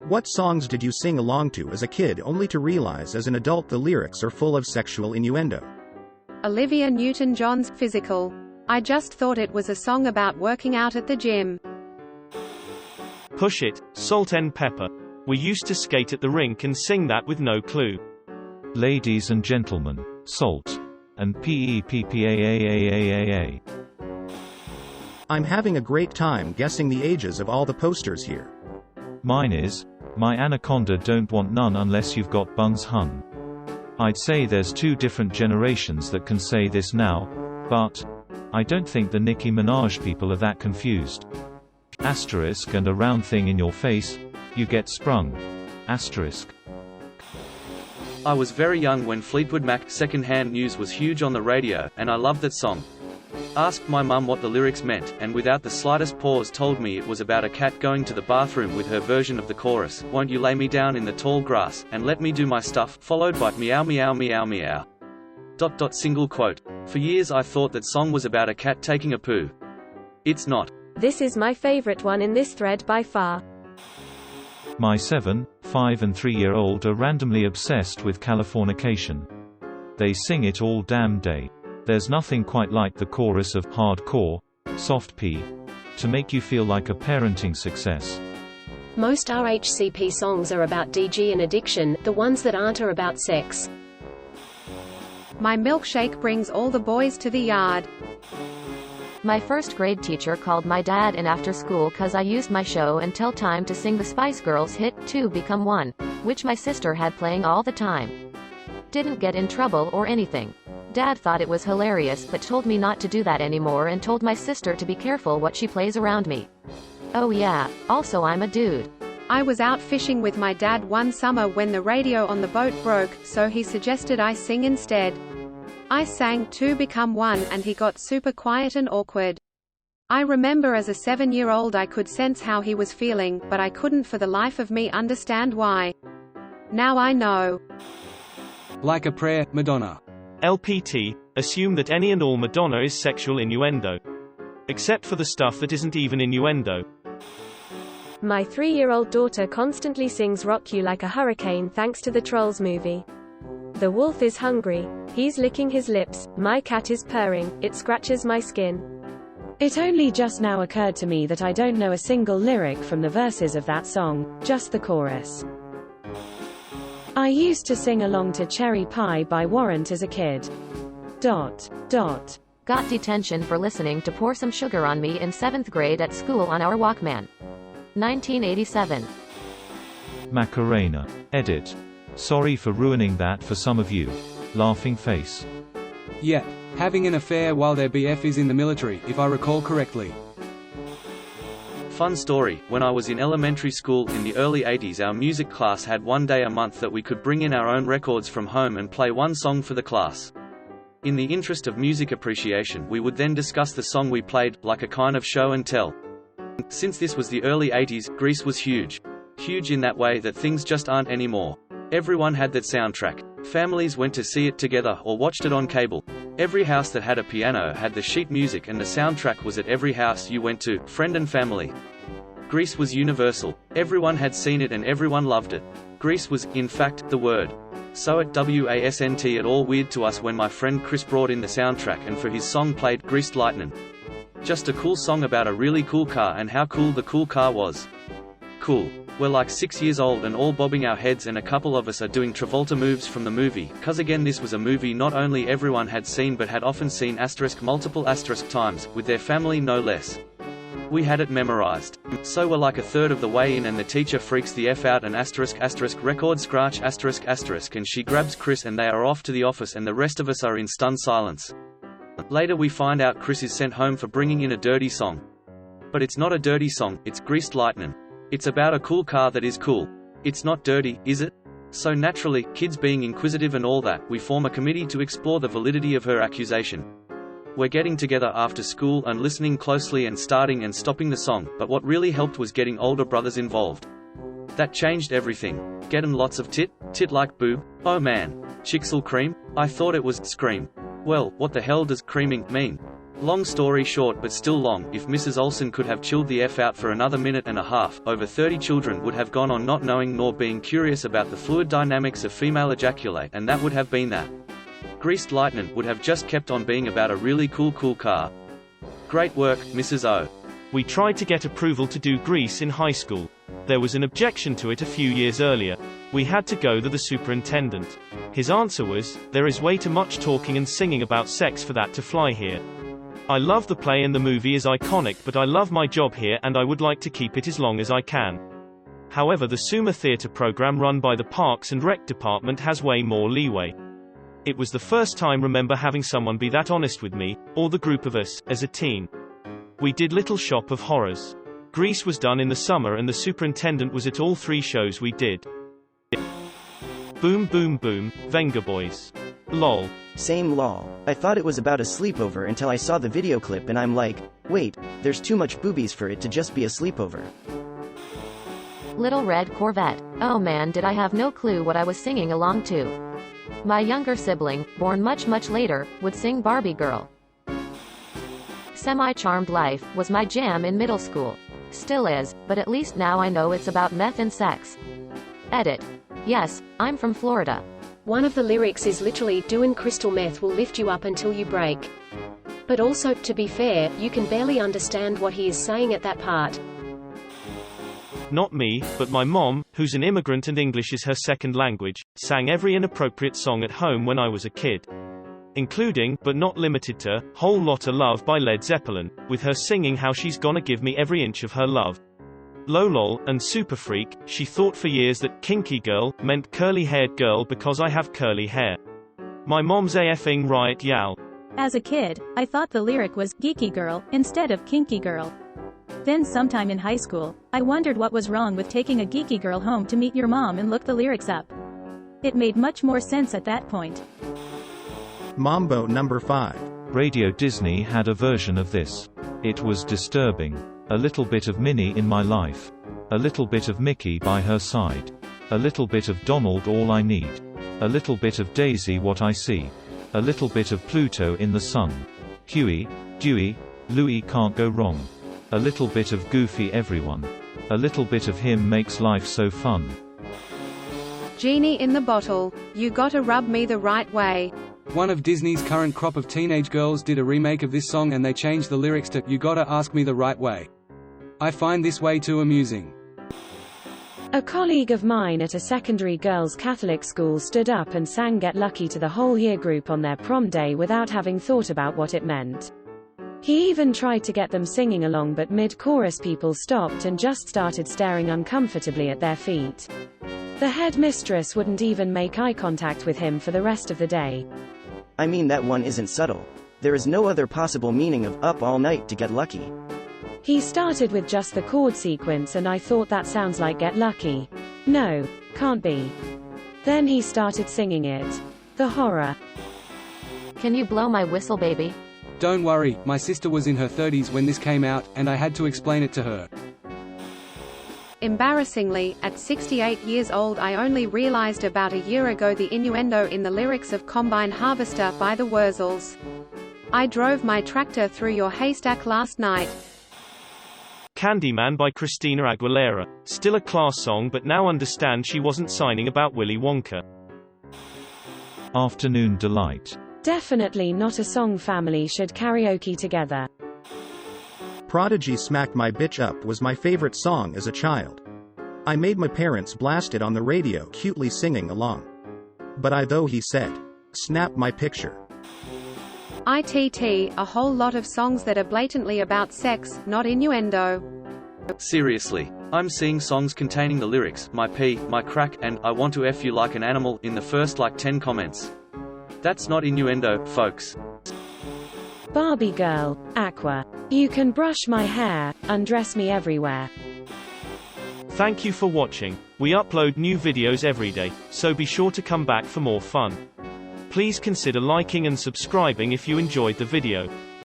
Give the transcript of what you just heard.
What songs did you sing along to as a kid only to realize as an adult the lyrics are full of sexual innuendo? Olivia Newton-John's Physical. I just thought it was a song about working out at the gym. Push It, Salt and Pepper. We used to skate at the rink and sing that with no clue. Ladies and Gentlemen, Salt and PEPPAAAAAA. I'm having a great time guessing the ages of all the posters here. Mine is, My Anaconda Don't Want None Unless You've Got Buns Hun. I'd say there's two different generations that can say this now, but I don't think the Nicki Minaj people are that confused. Asterisk and a round thing in your face, you get sprung. Asterisk. I was very young when Fleetwood Mac Secondhand News was huge on the radio, and I loved that song. Asked my mum what the lyrics meant, and without the slightest pause told me it was about a cat going to the bathroom with her version of the chorus, "Won't you lay me down in the tall grass, and let me do my stuff," followed by "meow meow meow meow." Single quote. For years I thought that song was about a cat taking a poo. It's not. This is my favorite one in this thread by far. My 7, 5 and 3-year-old are randomly obsessed with Californication. They sing it all damn day. There's nothing quite like the chorus of Hardcore, Soft P, to make you feel like a parenting success. Most RHCP songs are about DG and addiction, the ones that aren't are about sex. My milkshake brings all the boys to the yard. My first grade teacher called my dad in after school cause I used my show and tell time to sing the Spice Girls hit, 2 Become 1, which my sister had playing all the time. Didn't get in trouble or anything. Dad thought it was hilarious but told me not to do that anymore and told my sister to be careful what she plays around me. Oh yeah, also I'm a dude. I was out fishing with my dad one summer when the radio on the boat broke, so he suggested I sing instead. I sang 2 Become 1 and he got super quiet and awkward. I remember as a 7-year-old I could sense how he was feeling, but I couldn't for the life of me understand why. Now I know. Like a Prayer, Madonna. LPT, assume that any and all Madonna is sexual innuendo. Except for the stuff that isn't even innuendo. My 3-year-old daughter constantly sings Rock You Like a Hurricane thanks to the Trolls movie. The wolf is hungry, he's licking his lips, my cat is purring, it scratches my skin. It only just now occurred to me that I don't know a single lyric from the verses of that song, just the chorus. I used to sing along to Cherry Pie by Warrant as a kid. Got detention for listening to Pour Some Sugar on Me in 7th grade at school on our Walkman. 1987. Macarena. Edit. Sorry for ruining that for some of you. Laughing face. Yep, having an affair while their BF is in the military, if I recall correctly. Fun story, when I was in elementary school in the early 80s, our music class had one day a month that we could bring in our own records from home and play one song for the class. In the interest of music appreciation, we would then discuss the song we played, like a kind of show and tell. Since this was the early 80s, Grease was huge. Huge in that way that things just aren't anymore. Everyone had that soundtrack. Families went to see it together or watched it on cable. Every house that had a piano had the sheet music, and the soundtrack was at every house you went to, friend and family. Grease was universal. Everyone had seen it and everyone loved it. Grease was, in fact, the word. So at WASNT it all weird to us when my friend Chris brought in the soundtrack and for his song played Greased Lightnin'. Just a cool song about a really cool car and how cool the cool car was. Cool. We're like 6 years old and all bobbing our heads, and a couple of us are doing Travolta moves from the movie, cause again this was a movie not only everyone had seen but had often seen multiple times, with their family no less. We had it memorized. So we're like a third of the way in and the teacher freaks the F out and record scratch and she grabs Chris and they are off to the office and the rest of us are in stunned silence. Later we find out Chris is sent home for bringing in a dirty song. But it's not a dirty song, it's Greased Lightnin'. It's about a cool car that is cool. It's not dirty, is it? So naturally, kids being inquisitive and all that, we form a committee to explore the validity of her accusation. We're getting together after school and listening closely and starting and stopping the song, but what really helped was getting older brothers involved. That changed everything. Getting lots of tit like boob, oh man. Chixel cream? I thought it was scream. Well, what the hell does creaming mean? Long story short but still long, if Mrs. Olsen could have chilled the F out for another minute and a half, over 30 children would have gone on not knowing nor being curious about the fluid dynamics of female ejaculate, and that would have been that. Greased Lightning would have just kept on being about a really cool car. Great work, Mrs. O. We tried to get approval to do Grease in high school. There was an objection to it a few years earlier. We had to go to the superintendent. His answer was, "There is way too much talking and singing about sex for that to fly here. I love the play and the movie is iconic, but I love my job here and I would like to keep it as long as I can." However, the Summa Theatre program run by the Parks and Rec department has way more leeway. It was the first time remember having someone be that honest with me, or the group of us, as a teen. We did Little Shop of Horrors. Grease was done in the summer and the superintendent was at all 3 shows we did. Boom Boom Boom, Venga Boys. Lol. Same lol. I thought it was about a sleepover until I saw the video clip and I'm like, wait, there's too much boobies for it to just be a sleepover. Little Red Corvette. Oh man, did I have no clue what I was singing along to. My younger sibling, born much later, would sing Barbie Girl. Semi-Charmed Life was my jam in middle school. Still is, but at least now I know it's about meth and sex. Edit. Yes, I'm from Florida. One of the lyrics is literally, "Doin' crystal meth will lift you up until you break." But also, to be fair, you can barely understand what he is saying at that part. Not me, but my mom, who's an immigrant and English is her second language, sang every inappropriate song at home when I was a kid. Including, but not limited to, Whole Lotta Love by Led Zeppelin, with her singing how she's gonna give me every inch of her love. Lolol, and Super Freak, she thought for years that kinky girl meant curly-haired girl because I have curly hair. My mom's AFing right yal. As a kid, I thought the lyric was geeky girl instead of kinky girl. Then sometime in high school, I wondered what was wrong with taking a geeky girl home to meet your mom and look the lyrics up. It made much more sense at that point. Mambo number 5. Radio Disney had a version of this. It was disturbing. A little bit of Minnie in my life. A little bit of Mickey by her side. A little bit of Donald all I need. A little bit of Daisy what I see. A little bit of Pluto in the sun. Huey, Dewey, Louie can't go wrong. A little bit of Goofy everyone. A little bit of him makes life so fun. Genie in the bottle, you gotta rub me the right way. One of Disney's current crop of teenage girls did a remake of this song and they changed the lyrics to, "You gotta ask me the right way." I find this way too amusing. A colleague of mine at a secondary girls' Catholic school stood up and sang Get Lucky to the whole year group on their prom day without having thought about what it meant. He even tried to get them singing along, but mid-chorus people stopped and just started staring uncomfortably at their feet. The headmistress wouldn't even make eye contact with him for the rest of the day. I mean, that one isn't subtle. There is no other possible meaning of up all night to get lucky. He started with just the chord sequence and I thought that sounds like Get Lucky. No, can't be. Then he started singing it. The horror. Can you blow my whistle, baby? Don't worry, my sister was in her 30s when this came out, and I had to explain it to her. Embarrassingly, at 68 years old I only realized about a year ago the innuendo in the lyrics of Combine Harvester by the Wurzels. I drove my tractor through your haystack last night. Candyman by Christina Aguilera. Still a class song, but now understand she wasn't signing about Willy Wonka. Afternoon Delight. Definitely not a song family should karaoke together. Prodigy Smack My Bitch Up was my favorite song as a child. I made my parents blast it on the radio, cutely singing along. But though he said, "Snap my picture." ITT, a whole lot of songs that are blatantly about sex, not innuendo. Seriously. I'm seeing songs containing the lyrics, "my pee, my crack," and "I want to F you like an animal" in the first like 10 comments. That's not innuendo, folks. Barbie Girl, Aqua. You can brush my hair, undress me everywhere. Thank you for watching. We upload new videos every day, so be sure to come back for more fun. Please consider liking and subscribing if you enjoyed the video.